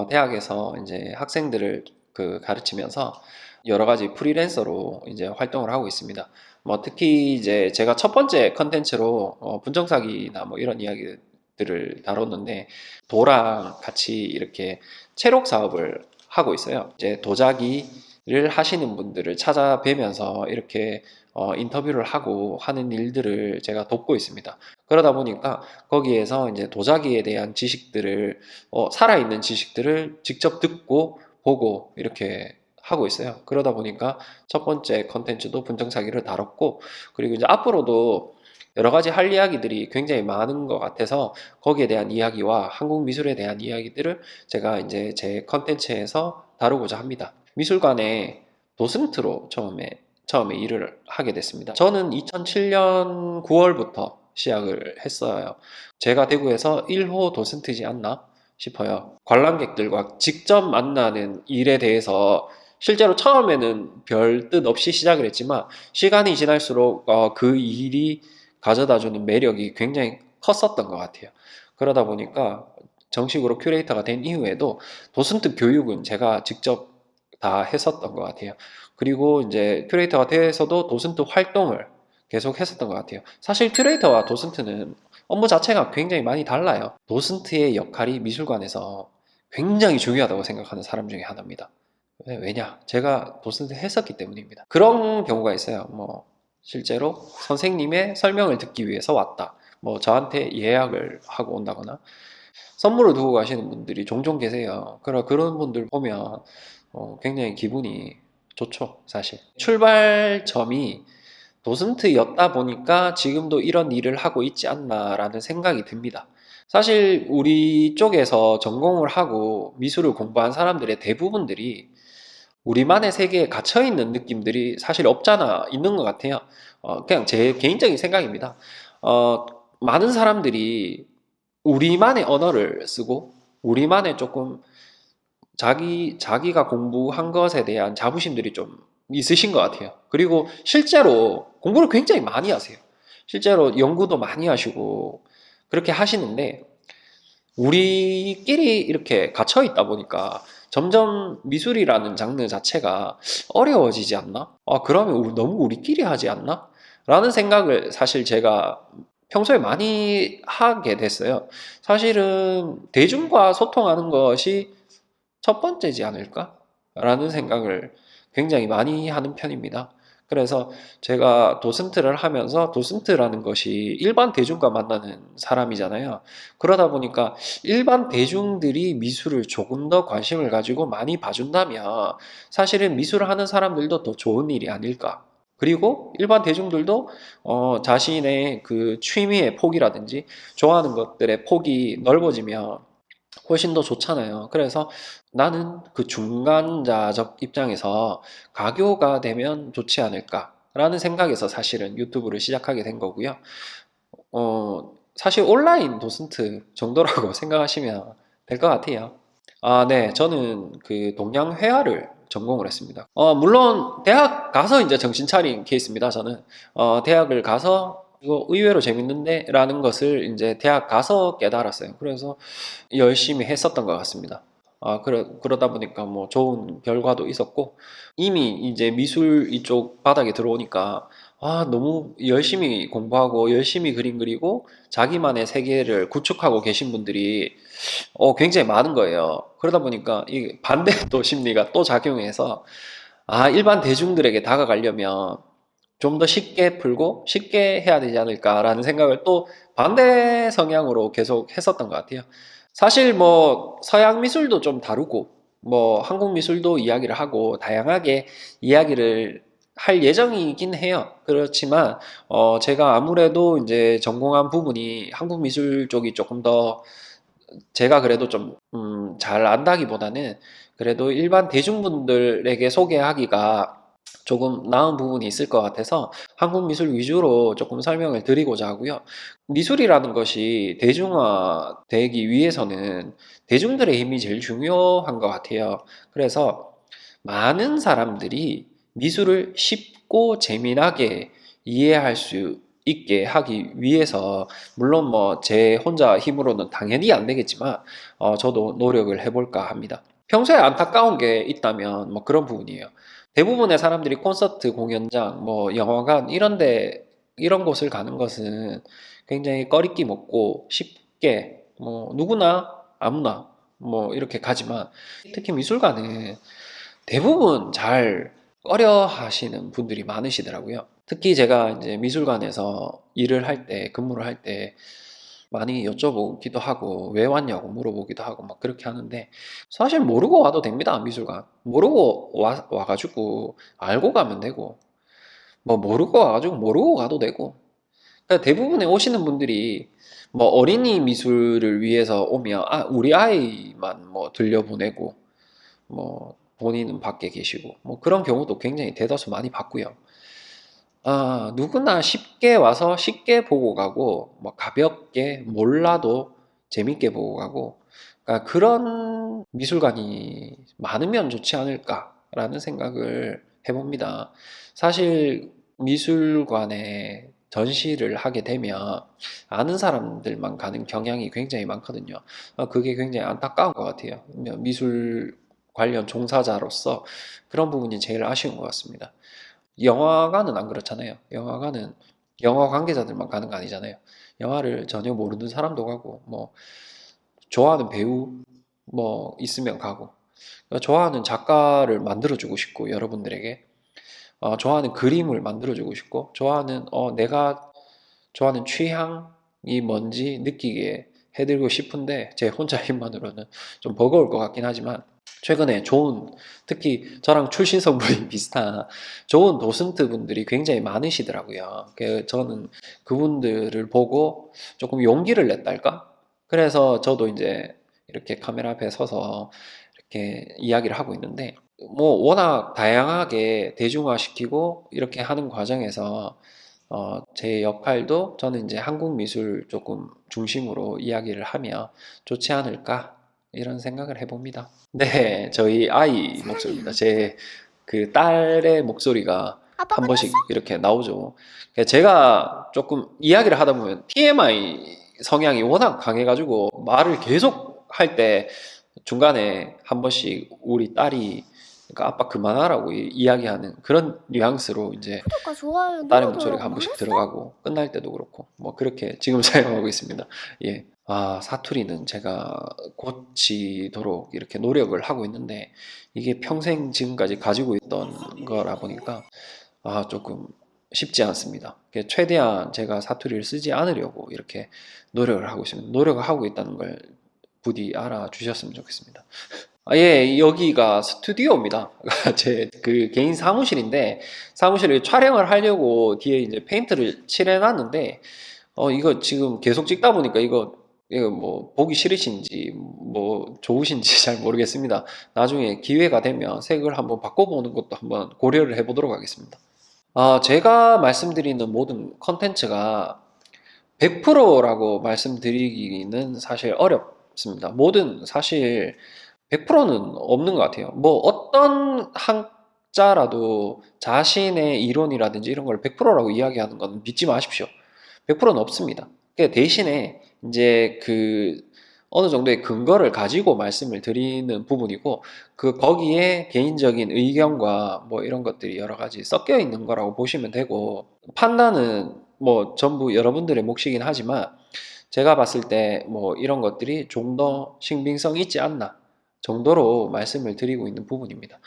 대학에서 이제 학생들을 가르치면서 여러 가지 프리랜서로 이제 활동을 하고 있습니다. 뭐 특히 이제 제가 첫 번째 컨텐츠로 분정사기나 뭐 이런 이야기들을 다뤘는데, 도랑 같이 이렇게 체록 사업을 하고 있어요. 이제 도자기를 하시는 분들을 찾아뵈면서 이렇게 인터뷰를 하고 하는 일들을 제가 돕고 있습니다. 그러다 보니까 거기에서 이제 도자기에 대한 지식들을, 살아있는 지식들을 직접 듣고 보고 이렇게 하고 있어요. 그러다 보니까 첫 번째 컨텐츠도 분정사기를 다뤘고, 그리고 이제 앞으로도 여러 가지 할 이야기들이 굉장히 많은 것 같아서 거기에 대한 이야기와 한국 미술에 대한 이야기들을 제가 이제 제 컨텐츠에서 다루고자 합니다. 미술관의 도슨트로 처음에 일을 하게 됐습니다. 저는 2007년 9월부터 시작을 했어요. 제가 대구에서 1호 도슨트지 않나 싶어요. 관람객들과 직접 만나는 일에 대해서 실제로 처음에는 별 뜻 없이 시작을 했지만, 시간이 지날수록 그 일이 가져다주는 매력이 굉장히 컸었던 것 같아요. 그러다 보니까 정식으로 큐레이터가 된 이후에도 도슨트 교육은 제가 직접 다 했었던 것 같아요. 그리고 이제 큐레이터가 돼서도 도슨트 활동을 계속 했었던 것 같아요. 사실 큐레이터와 도슨트는 업무 자체가 굉장히 많이 달라요. 도슨트의 역할이 미술관에서 굉장히 중요하다고 생각하는 사람 중에 하나입니다. 왜냐? 제가 도슨트 했었기 때문입니다. 그런 경우가 있어요. 뭐 실제로 선생님의 설명을 듣기 위해서 왔다, 뭐 저한테 예약을 하고 온다거나 선물을 두고 가시는 분들이 종종 계세요. 그런 분들 보면 굉장히 기분이 좋죠, 사실. 출발점이 도슨트였다 보니까 지금도 이런 일을 하고 있지 않나라는 생각이 듭니다. 사실 우리 쪽에서 전공을 하고 미술을 공부한 사람들의 대부분들이 우리만의 세계에 갇혀 있는 느낌들이 사실 없잖아 있는 것 같아요. 그냥 제 개인적인 생각입니다. 어, 많은 사람들이 우리만의 언어를 쓰고 우리만의 조금 자기가 공부한 것에 대한 자부심들이 좀 있으신 것 같아요. 그리고 실제로 공부를 굉장히 많이 하세요. 실제로 연구도 많이 하시고 그렇게 하시는데, 우리끼리 이렇게 갇혀 있다 보니까 점점 미술이라는 장르 자체가 어려워지지 않나? 그러면 너무 우리끼리 하지 않나? 라는 생각을 사실 제가 평소에 많이 하게 됐어요. 사실은 대중과 소통하는 것이 첫 번째지 않을까? 라는 생각을 굉장히 많이 하는 편입니다. 그래서 제가 도슨트를 하면서, 도슨트라는 것이 일반 대중과 만나는 사람이잖아요. 그러다 보니까 일반 대중들이 미술을 조금 더 관심을 가지고 많이 봐준다면 사실은 미술을 하는 사람들도 더 좋은 일이 아닐까. 그리고 일반 대중들도 자신의 그 취미의 폭이라든지 좋아하는 것들의 폭이 넓어지면 훨씬 더 좋잖아요. 그래서 나는 그 중간자적 입장에서 가교가 되면 좋지 않을까라는 생각에서 사실은 유튜브를 시작하게 된 거고요. 사실 온라인 도슨트 정도라고 생각하시면 될 것 같아요. 네. 저는 그 동양회화를 전공을 했습니다. 물론 대학 가서 이제 정신 차린 케이스입니다, 저는. 대학을 가서 이거 의외로 재밌는데 라는 것을 이제 대학 가서 깨달았어요. 그래서 열심히 했었던 것 같습니다. 그러다 보니까 뭐 좋은 결과도 있었고, 이미 이제 미술 이쪽 바닥에 들어오니까 너무 열심히 공부하고 열심히 그림 그리고 자기만의 세계를 구축하고 계신 분들이 굉장히 많은 거예요. 그러다 보니까 이 반대 또 심리가 또 작용해서, 일반 대중들에게 다가가려면 좀 더 쉽게 풀고 쉽게 해야 되지 않을까라는 생각을 또 반대 성향으로 계속 했었던 것 같아요. 사실 뭐 서양 미술도 좀 다루고 뭐 한국 미술도 이야기를 하고 다양하게 이야기를 할 예정이긴 해요. 그렇지만 제가 아무래도 이제 전공한 부분이 한국 미술 쪽이 조금 더 제가 그래도 좀 잘 안다기보다는 그래도 일반 대중분들에게 소개하기가 조금 나은 부분이 있을 것 같아서 한국 미술 위주로 조금 설명을 드리고자 하고요. 미술이라는 것이 대중화되기 위해서는 대중들의 힘이 제일 중요한 것 같아요. 그래서 많은 사람들이 미술을 쉽고 재미나게 이해할 수 있게 하기 위해서 물론 뭐 제 혼자 힘으로는 당연히 안 되겠지만 저도 노력을 해볼까 합니다. 평소에 안타까운 게 있다면 뭐 그런 부분이에요. 대부분의 사람들이 콘서트 공연장, 뭐 영화관 이런 곳을 가는 것은 굉장히 꺼리낌 없고 쉽게 뭐 누구나 아무나 뭐 이렇게 가지만 특히 미술관은 대부분 잘 꺼려 하시는 분들이 많으시더라고요. 특히 제가 이제 미술관에서 일을 할 때, 근무를 할 때 많이 여쭤보기도 하고 왜 왔냐고 물어보기도 하고 막 그렇게 하는데 사실 모르고 와도 됩니다. 미술관 모르고 와가지고 알고 가면 되고 뭐 모르고 와가지고 모르고 가도 되고 그러니까 대부분의 오시는 분들이 뭐 어린이 미술을 위해서 오면 우리 아이만 뭐 들려보내고 뭐 본인은 밖에 계시고 뭐 그런 경우도 굉장히 대다수 많이 봤고요. 누구나 쉽게 와서 쉽게 보고 가고 뭐 가볍게 몰라도 재밌게 보고 가고 그러니까 그런 미술관이 많으면 좋지 않을까라는 생각을 해봅니다. 사실 미술관에 전시를 하게 되면 아는 사람들만 가는 경향이 굉장히 많거든요. 그게 굉장히 안타까운 것 같아요. 미술 관련 종사자로서 그런 부분이 제일 아쉬운 것 같습니다. 영화관은 안 그렇잖아요. 영화관은 영화 관계자들만 가는 거 아니잖아요. 영화를 전혀 모르는 사람도 가고, 뭐, 좋아하는 배우, 뭐, 있으면 가고, 좋아하는 작가를 만들어주고 싶고, 여러분들에게, 좋아하는 그림을 만들어주고 싶고, 내가 좋아하는 취향이 뭔지 느끼게 해드리고 싶은데, 제 혼자 힘만으로는 좀 버거울 것 같긴 하지만, 최근에 특히 저랑 출신 성분이 비슷한 좋은 도슨트 분들이 굉장히 많으시더라고요. 저는 그분들을 보고 조금 용기를 냈달까? 그래서 저도 이제 이렇게 카메라 앞에 서서 이렇게 이야기를 하고 있는데, 뭐 워낙 다양하게 대중화시키고 이렇게 하는 과정에서 제 역할도 저는 이제 한국 미술 조금 중심으로 이야기를 하면 좋지 않을까 이런 생각을 해봅니다. 네, 저희 아이 목소리입니다. 제 그 딸의 목소리가 아빠 한 번씩 끝났어? 이렇게 나오죠. 제가 조금 이야기를 하다 보면 TMI 성향이 워낙 강해가지고 말을 계속 할 때 중간에 한 번씩 우리 딸이 그러니까 아빠 그만하라고 이야기하는 그런 뉘앙스로 이제 구독과 좋아요 딸의 목소리가 눌러달라고 한 번씩 말했어? 들어가고 끝날 때도 그렇고 뭐 그렇게 지금 사용하고 있습니다. 예. 사투리는 제가 고치도록 이렇게 노력을 하고 있는데 이게 평생 지금까지 가지고 있던 거라 보니까 조금 쉽지 않습니다. 최대한 제가 사투리를 쓰지 않으려고 이렇게 노력을 하고 있습니다. 노력을 하고 있다는 걸 부디 알아주셨으면 좋겠습니다. 예, 여기가 스튜디오입니다. 제 그 개인 사무실인데, 사무실에 촬영을 하려고 뒤에 이제 페인트를 칠해놨는데, 이거 지금 계속 찍다 보니까 이거 뭐 보기 싫으신지, 뭐 좋으신지 잘 모르겠습니다. 나중에 기회가 되면 색을 한번 바꿔보는 것도 한번 고려를 해보도록 하겠습니다. 제가 말씀드리는 모든 컨텐츠가 100%라고 말씀드리기는 사실 어렵습니다. 사실 100%는 없는 것 같아요. 뭐 어떤 학자라도 자신의 이론이라든지 이런 걸 100%라고 이야기하는 건 믿지 마십시오. 100%는 없습니다. 대신에 이제 어느 정도의 근거를 가지고 말씀을 드리는 부분이고 거기에 개인적인 의견과 뭐 이런 것들이 여러 가지 섞여 있는 거라고 보시면 되고 판단은 뭐 전부 여러분들의 몫이긴 하지만 제가 봤을 때 뭐 이런 것들이 좀 더 신빙성이 있지 않나 정도로 말씀을 드리고 있는 부분입니다.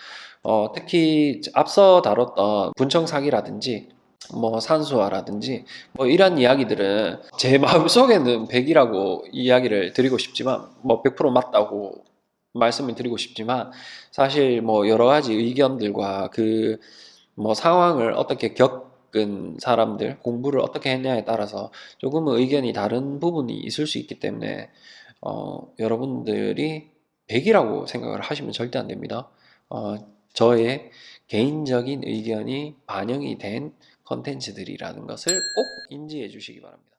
특히 앞서 다뤘던 분청 사기라든지 뭐 산수화라든지 뭐 이런 이야기들은 제 마음속에는 100이라고 이야기를 드리고 싶지만 뭐 100% 맞다고 말씀을 드리고 싶지만 사실 뭐 여러 가지 의견들과 뭐 상황을 어떻게 겪은 사람들 공부를 어떻게 했냐에 따라서 조금은 의견이 다른 부분이 있을 수 있기 때문에 여러분들이 100이라고 생각을 하시면 절대 안 됩니다. 저의 개인적인 의견이 반영이 된 컨텐츠들이라는 것을 꼭 인지해 주시기 바랍니다.